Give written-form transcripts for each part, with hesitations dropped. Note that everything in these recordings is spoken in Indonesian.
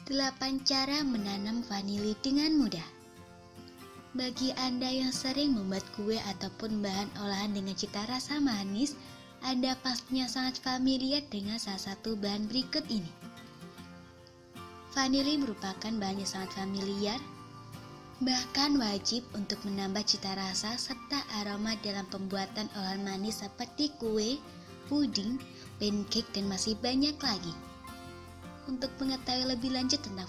8 cara menanam vanili dengan mudah. Bagi Anda yang sering membuat kue ataupun bahan olahan dengan cita rasa manis, Anda pastinya sangat familiar dengan salah satu bahan berikut ini. Vanili merupakan bahan yang sangat familiar, bahkan wajib untuk menambah cita rasa serta aroma dalam pembuatan olahan manis seperti kue, puding, pancake, dan masih banyak lagi. Untuk mengetahui lebih lanjut tentang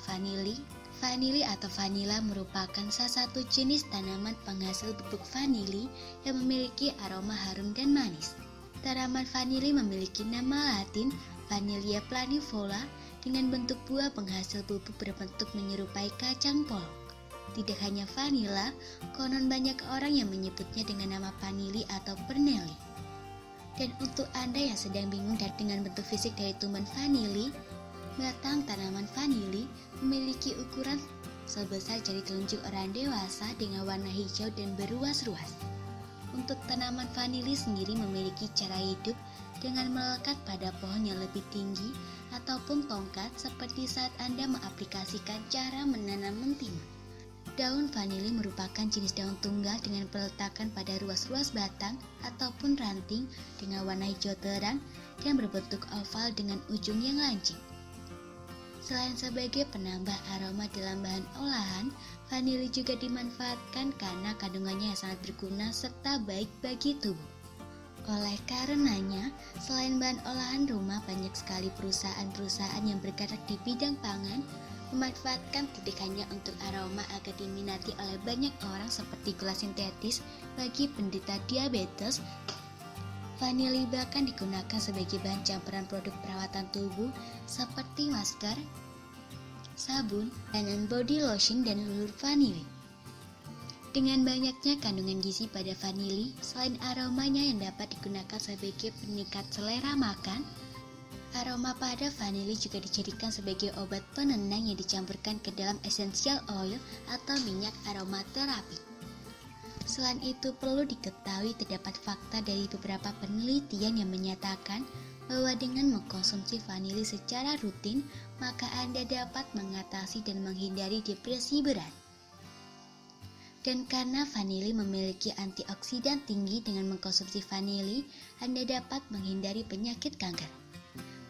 vanili atau vanila merupakan salah satu jenis tanaman penghasil bubuk vanili yang memiliki aroma harum dan manis. Tanaman vanili memiliki nama latin Vanilla planifolia dengan bentuk buah penghasil bubuk berbentuk menyerupai kacang polong. Tidak hanya vanila, konon banyak orang yang menyebutnya dengan nama vanili atau perneli. Dan untuk Anda yang sedang bingung dengan bentuk fisik dari tumbuhan vanili, batang tanaman vanili memiliki ukuran sebesar jari telunjuk orang dewasa dengan warna hijau dan beruas-ruas. Untuk tanaman vanili sendiri memiliki cara hidup dengan melekat pada pohon yang lebih tinggi ataupun tongkat seperti saat Anda mengaplikasikan cara menanam mentimun. Daun vanili merupakan jenis daun tunggal dengan peletakan pada ruas-ruas batang ataupun ranting dengan warna hijau terang dan berbentuk oval dengan ujung yang lancip. Selain sebagai penambah aroma dalam bahan olahan, vanili juga dimanfaatkan karena kandungannya yang sangat berguna serta baik bagi tubuh. Oleh karenanya, selain bahan olahan rumah, banyak sekali perusahaan-perusahaan yang bergerak di bidang pangan memanfaatkan tidak hanya untuk aroma agar diminati oleh banyak orang seperti gula sintetis bagi penderita diabetes. Vanili bahkan digunakan sebagai bahan campuran produk perawatan tubuh seperti masker, sabun, dan body lotion dan lulur vanili. Dengan banyaknya kandungan gizi pada vanili, selain aromanya yang dapat digunakan sebagai peningkat selera makan, aroma pada vanili juga dijadikan sebagai obat penenang yang dicampurkan ke dalam essential oil atau minyak aromaterapi. Selain itu, perlu diketahui terdapat fakta dari beberapa penelitian yang menyatakan bahwa dengan mengkonsumsi vanili secara rutin, maka Anda dapat mengatasi dan menghindari depresi berat. Dan karena vanili memiliki antioksidan tinggi, dengan mengkonsumsi vanili, Anda dapat menghindari penyakit kanker.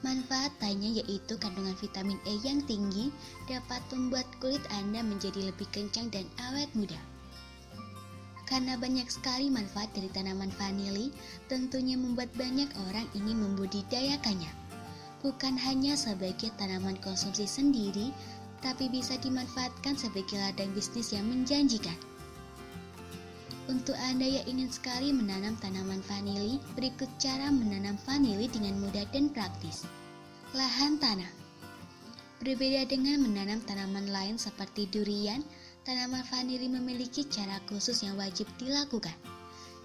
Manfaat lainnya yaitu kandungan vitamin E yang tinggi dapat membuat kulit Anda menjadi lebih kencang dan awet muda. Karena banyak sekali manfaat dari tanaman vanili, tentunya membuat banyak orang ingin membudidayakannya. Bukan hanya sebagai tanaman konsumsi sendiri, tapi bisa dimanfaatkan sebagai ladang bisnis yang menjanjikan. Untuk Anda yang ingin sekali menanam tanaman vanili, berikut cara menanam vanili dengan mudah dan praktis. Lahan tanam. Berbeda dengan menanam tanaman lain seperti durian, tanaman vanili memiliki cara khusus yang wajib dilakukan.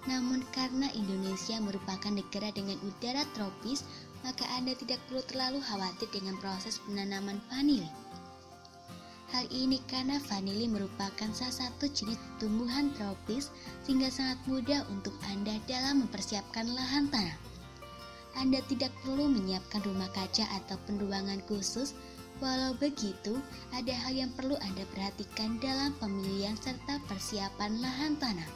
Namun karena Indonesia merupakan negara dengan udara tropis, maka Anda tidak perlu terlalu khawatir dengan proses penanaman vanili. Hal ini karena vanili merupakan salah satu jenis tumbuhan tropis sehingga sangat mudah untuk Anda dalam mempersiapkan lahan tanam. Anda tidak perlu menyiapkan rumah kaca ataupun ruangan khusus. Walau begitu, ada hal yang perlu Anda perhatikan dalam pemilihan serta persiapan lahan tanam.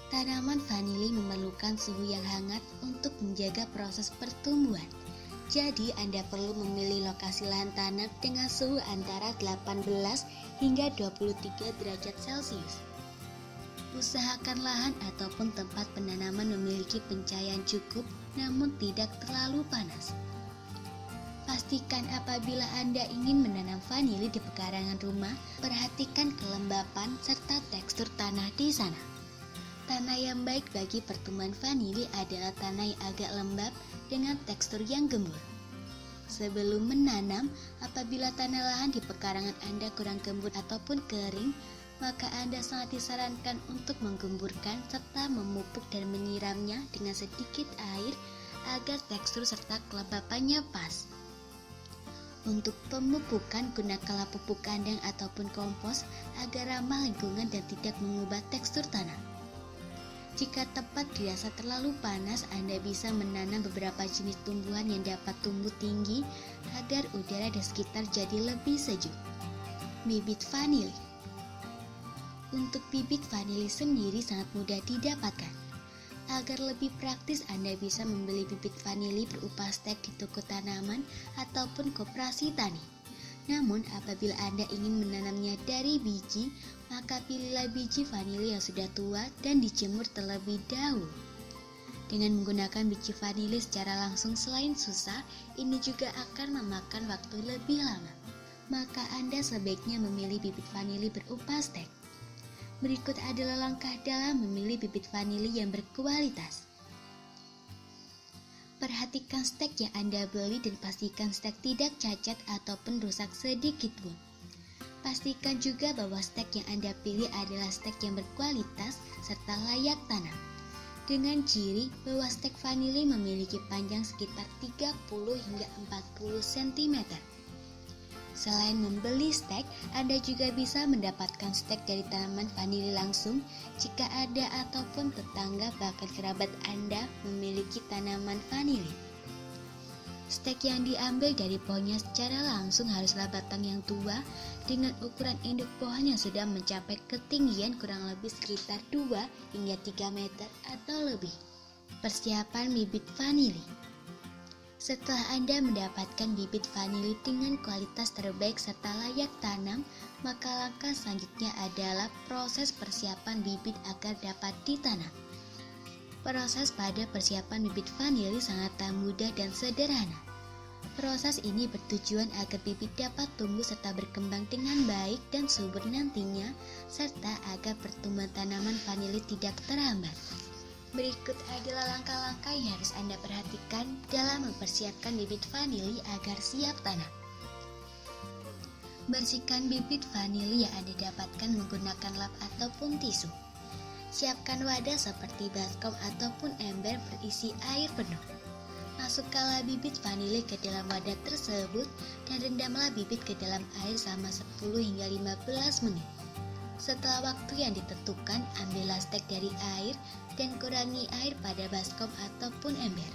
Tanaman vanili memerlukan suhu yang hangat untuk menjaga proses pertumbuhan. Jadi, Anda perlu memilih lokasi lahan tanam dengan suhu antara 18 hingga 23 derajat Celcius. Usahakan lahan ataupun tempat penanaman memiliki pencahayaan cukup namun tidak terlalu panas. Pastikan apabila Anda ingin menanam vanili di pekarangan rumah, perhatikan kelembapan serta tekstur tanah di sana. Tanah yang baik bagi pertumbuhan vanili adalah tanah yang agak lembab dengan tekstur yang gembur. Sebelum menanam, apabila tanah lahan di pekarangan Anda kurang gembur ataupun kering, maka Anda sangat disarankan untuk menggemburkan serta memupuk dan menyiramnya dengan sedikit air agar tekstur serta kelembapannya pas. Untuk pemupukan, gunakanlah pupuk kandang ataupun kompos agar ramah lingkungan dan tidak mengubah tekstur tanah. Jika tempat dirasa terlalu panas, Anda bisa menanam beberapa jenis tumbuhan yang dapat tumbuh tinggi agar udara di sekitar jadi lebih sejuk. Bibit vanili. Untuk bibit vanili sendiri sangat mudah didapatkan. Agar lebih praktis, Anda bisa membeli bibit vanili berupa stek di toko tanaman ataupun koperasi tani. Namun, apabila Anda ingin menanamnya dari biji, maka pilihlah biji vanili yang sudah tua dan dijemur terlebih dahulu. Dengan menggunakan biji vanili secara langsung selain susah, ini juga akan memakan waktu lebih lama. Maka Anda sebaiknya memilih bibit vanili berupa stek. Berikut adalah langkah dalam memilih bibit vanili yang berkualitas. Perhatikan stek yang Anda beli dan pastikan stek tidak cacat ataupun rusak sedikit pun. Pastikan juga bahwa stek yang Anda pilih adalah stek yang berkualitas serta layak tanam. Dengan ciri bahwa stek vanili memiliki panjang sekitar 30 hingga 40 cm. Selain membeli stek, Anda juga bisa mendapatkan stek dari tanaman vanili langsung jika ada ataupun tetangga bahkan kerabat Anda memiliki tanaman vanili. Stek yang diambil dari pohonnya secara langsung haruslah batang yang tua dengan ukuran induk pohon yang sudah mencapai ketinggian kurang lebih sekitar 2 hingga 3 meter atau lebih. Persiapan bibit vanili. Setelah Anda mendapatkan bibit vanili dengan kualitas terbaik serta layak tanam, maka langkah selanjutnya adalah proses persiapan bibit agar dapat ditanam. Proses pada persiapan bibit vanili sangatlah mudah dan sederhana. Proses ini bertujuan agar bibit dapat tumbuh serta berkembang dengan baik dan subur nantinya, serta agar pertumbuhan tanaman vanili tidak terhambat. Berikut adalah langkah-langkah yang harus Anda perhatikan dalam mempersiapkan bibit vanili agar siap tanam. Bersihkan bibit vanili yang Anda dapatkan menggunakan lap ataupun tisu. Siapkan wadah seperti baskom ataupun ember berisi air penuh. Masukkanlah bibit vanili ke dalam wadah tersebut dan rendamlah bibit ke dalam air selama 10 hingga 15 menit. Setelah waktu yang ditentukan, ambillah stek dari air dan kurangi air pada baskom ataupun ember.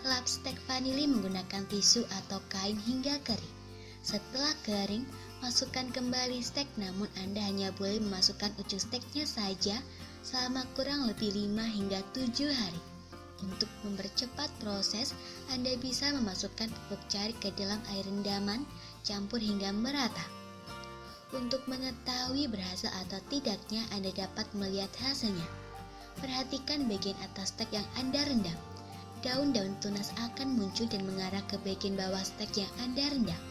Lap stek vanili menggunakan tisu atau kain hingga kering. Setelah kering, masukkan kembali stek, namun Anda hanya boleh memasukkan ujung steknya saja selama kurang lebih 5 hingga 7 hari. Untuk mempercepat proses, Anda bisa memasukkan pupuk cair ke dalam air rendaman, campur hingga merata. Untuk mengetahui berhasil atau tidaknya, Anda dapat melihat hasilnya. Perhatikan bagian atas stek yang Anda rendam. Daun-daun tunas akan muncul dan mengarah ke bagian bawah stek yang Anda rendam.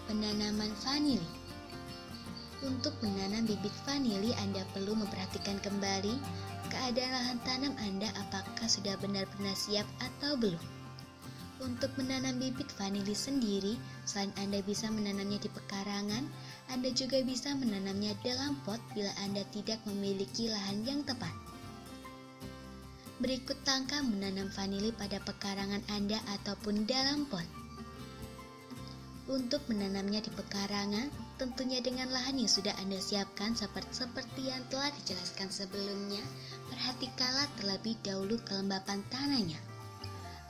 Penanaman vanili. Untuk menanam bibit vanili, Anda perlu memperhatikan kembali keadaan lahan tanam Anda apakah sudah benar-benar siap atau belum. Untuk menanam bibit vanili sendiri, selain Anda bisa menanamnya di pekarangan, Anda juga bisa menanamnya dalam pot bila Anda tidak memiliki lahan yang tepat. Berikut langkah menanam vanili pada pekarangan Anda ataupun dalam pot. Untuk menanamnya di pekarangan, tentunya dengan lahan yang sudah Anda siapkan seperti yang telah dijelaskan sebelumnya, perhatikanlah terlebih dahulu kelembapan tanahnya.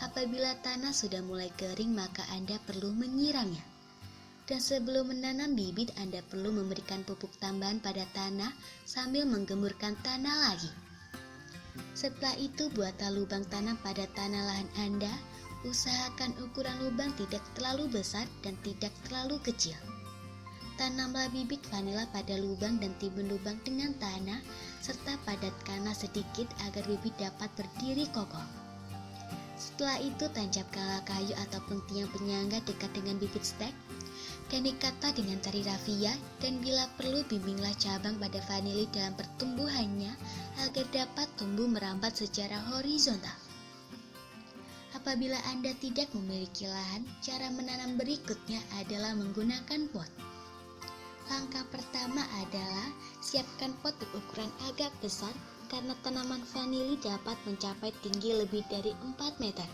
Apabila tanah sudah mulai kering, maka Anda perlu menyiramnya. Dan sebelum menanam bibit, Anda perlu memberikan pupuk tambahan pada tanah sambil menggemburkan tanah lagi. Setelah itu, buatlah lubang tanam pada tanah lahan Anda. Usahakan ukuran lubang tidak terlalu besar dan tidak terlalu kecil. Tanamlah bibit vanila pada lubang dan timbun lubang dengan tanah, serta padatkanlah sedikit agar bibit dapat berdiri kokoh. Setelah itu, tancapkanlah kayu ataupun tiang penyangga dekat dengan bibit stek dan ikatlah dengan tali rafia, dan bila perlu bimbinglah cabang pada vanili dalam pertumbuhannya agar dapat tumbuh merambat secara horizontal. Apabila Anda tidak memiliki lahan, cara menanam berikutnya adalah menggunakan pot. Langkah pertama adalah siapkan pot berukuran agak besar karena tanaman vanili dapat mencapai tinggi lebih dari 4 meter.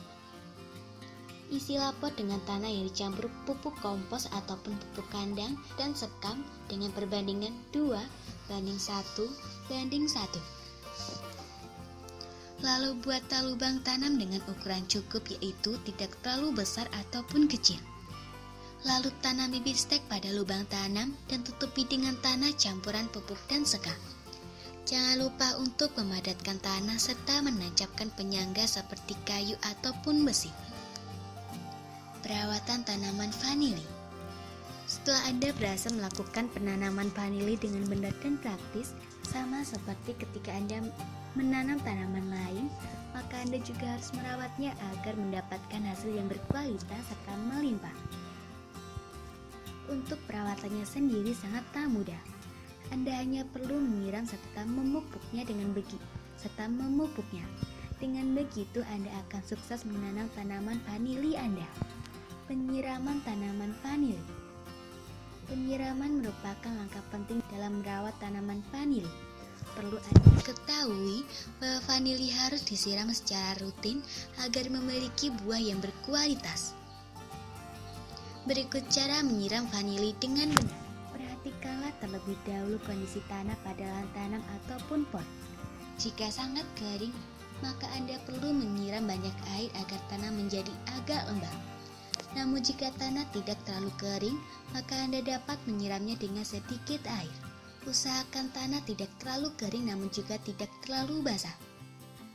Isilah pot dengan tanah yang dicampur pupuk kompos ataupun pupuk kandang dan sekam dengan perbandingan 2:1:1. Lalu buatlah lubang tanam dengan ukuran cukup, yaitu tidak terlalu besar ataupun kecil. Lalu tanam bibit stek pada lubang tanam dan tutupi dengan tanah campuran pupuk dan sekam. Jangan lupa untuk memadatkan tanah serta menancapkan penyangga seperti kayu ataupun besi. Perawatan tanaman vanili. Setelah Anda berhasil melakukan penanaman vanili dengan benar dan praktis, sama seperti ketika Anda menanam tanaman lain, maka Anda juga harus merawatnya agar mendapatkan hasil yang berkualitas serta melimpah. Untuk perawatannya sendiri sangatlah mudah. Anda hanya perlu menyiram serta memupuknya dengan Dengan begitu Anda akan sukses menanam tanaman vanili Anda. Penyiraman tanaman vanili. Penyiraman merupakan langkah penting dalam merawat tanaman vanili. Perlu Anda ketahui bahwa vanili harus disiram secara rutin agar memiliki buah yang berkualitas. Berikut cara menyiram vanili dengan benar. Perhatikanlah terlebih dahulu kondisi tanah pada lahan tanam ataupun pot. Jika sangat kering, maka Anda perlu menyiram banyak air agar tanah menjadi agak lembab. Namun jika tanah tidak terlalu kering, maka Anda dapat menyiramnya dengan sedikit air. Usahakan tanah tidak terlalu kering namun juga tidak terlalu basah.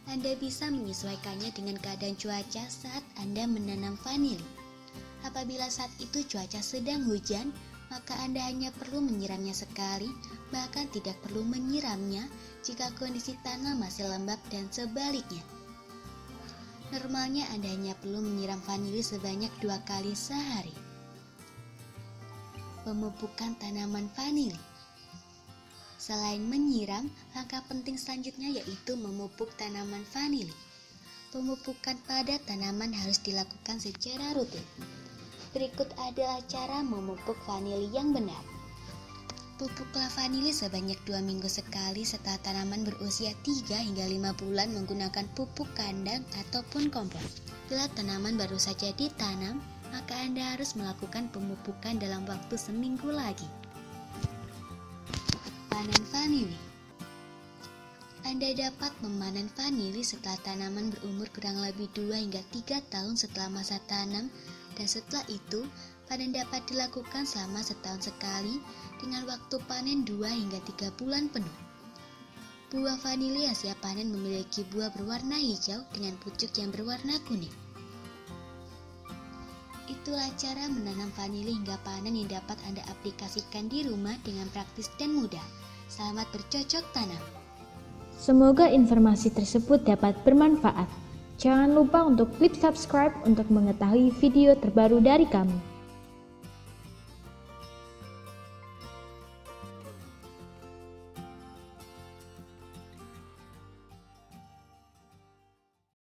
Anda bisa menyesuaikannya dengan keadaan cuaca saat Anda menanam vanili. Apabila saat itu cuaca sedang hujan, maka Anda hanya perlu menyiramnya sekali, bahkan tidak perlu menyiramnya jika kondisi tanah masih lembab dan sebaliknya. Normalnya Anda hanya perlu menyiram vanili sebanyak 2 kali sehari. Pemupukan tanaman vanili. Selain menyiram, langkah penting selanjutnya yaitu memupuk tanaman vanili. Pemupukan pada tanaman harus dilakukan secara rutin. Berikut adalah cara memupuk vanili yang benar. Pupuklah vanili sebanyak 2 minggu sekali setelah tanaman berusia 3 hingga 5 bulan menggunakan pupuk kandang ataupun kompos. Bila tanaman baru saja ditanam, maka Anda harus melakukan pemupukan dalam waktu seminggu lagi. Panen vanili. Anda dapat memanen vanili setelah tanaman berumur kurang lebih 2 hingga 3 tahun setelah masa tanam, dan setelah itu panen dapat dilakukan selama setahun sekali dengan waktu panen 2 hingga 3 bulan penuh. Buah vanili yang siap panen memiliki buah berwarna hijau dengan pucuk yang berwarna kuning. Itulah cara menanam vanili hingga panen yang dapat Anda aplikasikan di rumah dengan praktis dan mudah. Selamat bercocok tanam. Semoga informasi tersebut dapat bermanfaat. Jangan lupa untuk klik subscribe untuk mengetahui video terbaru dari kami.